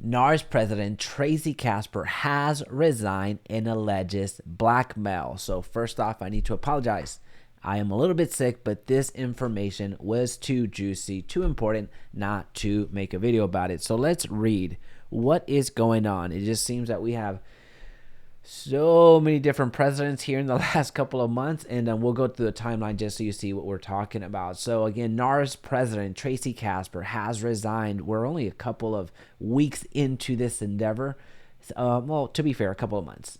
NAR's president, Tracy Kasper, has resigned and alleges blackmail. So first off, I need to apologize. I am a little bit sick, but this information was too juicy, too important not to make a video about it. So let's read what is going on. It just seems that we have so many different presidents here in the last couple of months, and we'll go through the timeline just so you see what we're talking about. So again, NAR's president, Tracy Kasper, has resigned. We're only a couple of weeks into this endeavor. Well, to be fair, a couple of months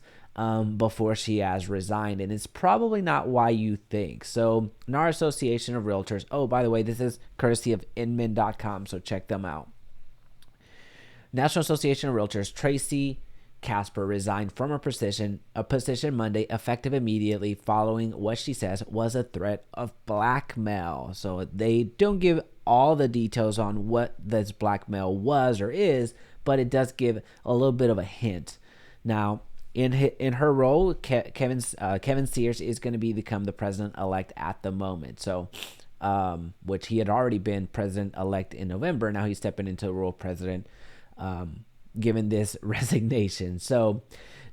before she has resigned, and it's probably not why you think. So NAR Association of Realtors. Oh, by the way, this is courtesy of inman.com, so check them out. National Association of Realtors, Tracy Kasper resigned from her position Monday, effective immediately following what she says was a threat of blackmail. So they don't give all the details on what this blackmail was or is, but it does give a little bit of a hint. Now, in her role, Kevin Sears is going to become the president-elect at the moment. So, which he had already been president-elect in November. Now he's stepping into the role of president. Given this resignation. So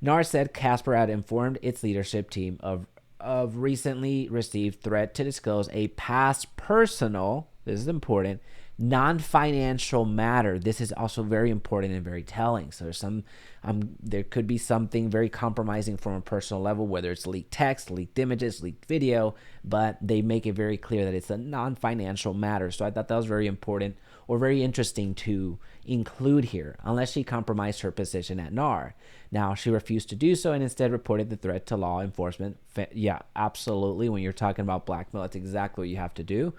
NAR said Kasper had informed its leadership team of recently received threat to disclose a past personal, this is important, non-financial matter. This is also very important and very telling. So there's there could be something very compromising from a personal level, whether it's leaked text, leaked images, leaked video, but they make it very clear that it's a non-financial matter. So I thought that was very important or very interesting to include here, unless she compromised her position at NAR. Now, she refused to do so and instead reported the threat to law enforcement. Yeah, absolutely. When you're talking about blackmail, that's exactly what you have to do.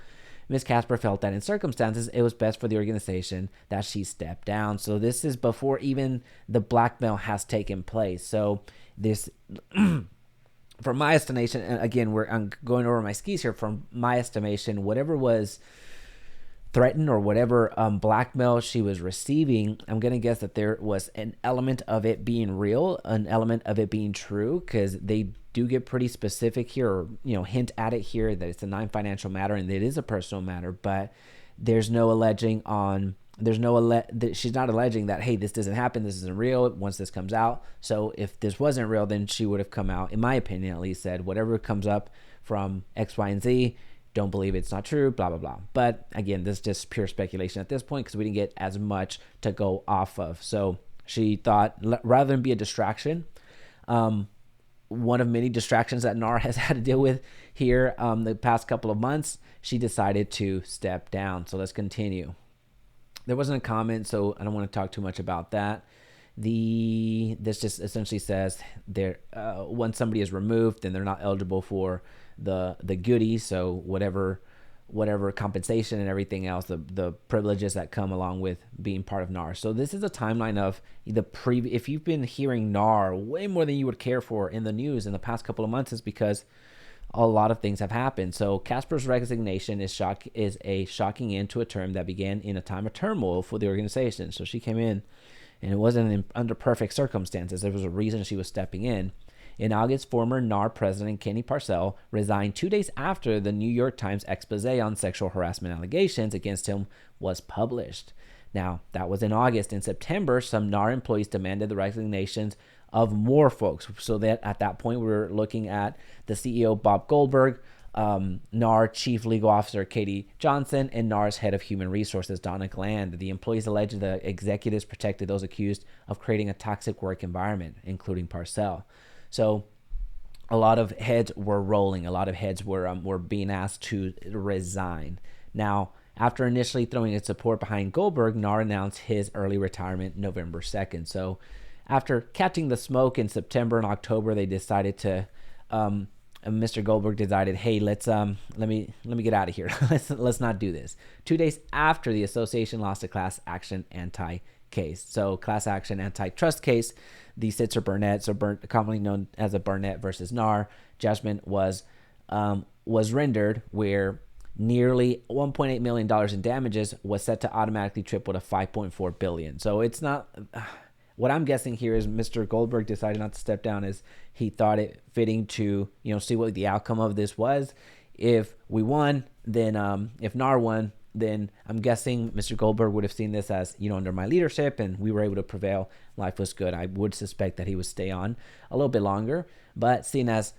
Ms. Kasper felt that in circumstances, it was best for the organization that she stepped down. So this is before even the blackmail has taken place. So this, from my estimation, and again, I'm going over my skis here, from my estimation, whatever was threatened or whatever blackmail she was receiving, I'm going to guess that there was an element of it being real, an element of it being true, because they do get pretty specific here, or hint at it here that it's a non-financial matter and it is a personal matter, but there's no alleging on, she's not alleging that, hey, this doesn't happen, this isn't real once this comes out. So if this wasn't real, then she would have come out, in my opinion at least, said whatever comes up from X, Y, and Z, don't believe it's not true, blah, blah, blah. But again, this is just pure speculation at this point because we didn't get as much to go off of. So she thought, rather than be a distraction, one of many distractions that NAR has had to deal with here the past couple of months, she decided to step down. So let's continue. There wasn't a comment, so I don't want to talk too much about that. This just essentially says once somebody is removed, then they're not eligible for the goodies, so whatever compensation and everything else, the privileges that come along with being part of NAR. So this is a timeline of if you've been hearing NAR way more than you would care for in the news in the past couple of months, is because a lot of things have happened. So Kasper's resignation is a shocking end to a term that began in a time of turmoil for the organization. So she came in, and it wasn't under perfect circumstances. There was a reason she was stepping in. In August, former NAR president Kenny Parcell resigned 2 days after the New York Times expose on sexual harassment allegations against him was published. Now, that was in August. In September, some NAR employees demanded the resignations of more folks. So that at that point, we were looking at the CEO, Bob Goldberg, NAR Chief Legal Officer Katie Johnson, and NAR's Head of Human Resources, Donna Gland. The employees alleged the executives protected those accused of creating a toxic work environment, including Parcell. So a lot of heads were rolling. A lot of heads were being asked to resign. Now, after initially throwing its support behind Goldberg, NAR announced his early retirement November 2nd. So after catching the smoke in September and October, they decided to Mr. Goldberg decided, hey, let me get out of here. let's not do this. 2 days after the association lost a class action case. So class action antitrust case, the Sitzer Burnett, commonly known as a Burnett versus NAR judgment was rendered, where nearly $1.8 million in damages was set to automatically triple to $5.4 billion. So it's not. What I'm guessing here is Mr. Goldberg decided not to step down as he thought it fitting to, see what the outcome of this was. If we won, then if NAR won, then I'm guessing Mr. Goldberg would have seen this as, under my leadership, and we were able to prevail. Life was good. I would suspect that he would stay on a little bit longer. But seeing as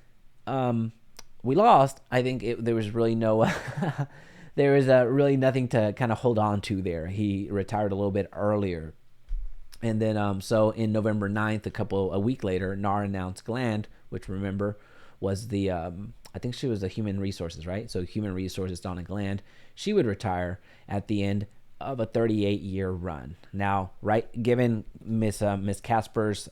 we lost, I think there was really no, there was really nothing to kind of hold on to there. He retired a little bit earlier. And then, so in November 9th, a week later, NAR announced Gland, which remember was the, I think she was the human resources, right? So human resources, Donna Gland, she would retire at the end of a 38-year run. Now, right, given Miss Kasper's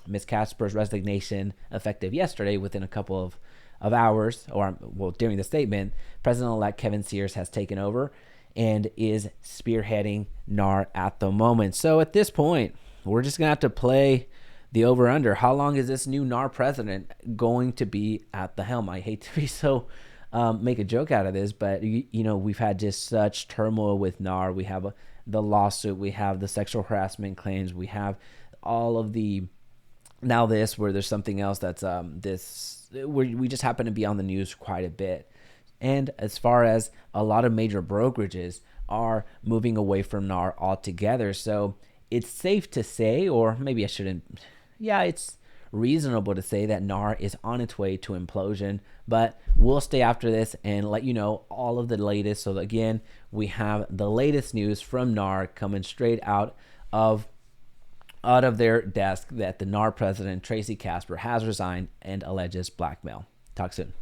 resignation effective yesterday, within a couple of hours, or during the statement, President-elect Kevin Sears has taken over and is spearheading NAR at the moment. So at this point, we're just gonna have to play the over-under. How long is this new NAR president going to be at the helm? I hate to be so make a joke out of this, but we've had just such turmoil with NAR. We have the lawsuit, we have the sexual harassment claims, we have all of the where there's something else that's where we just happen to be on the news quite a bit. And as far as a lot of major brokerages are moving away from NAR altogether, so it's safe to say, or maybe I shouldn't. Yeah, it's reasonable to say that NAR is on its way to implosion, but we'll stay after this and let you know all of the latest. So again, we have the latest news from NAR coming straight out of their desk that the NAR president, Tracy Kasper, has resigned and alleges blackmail. Talk soon.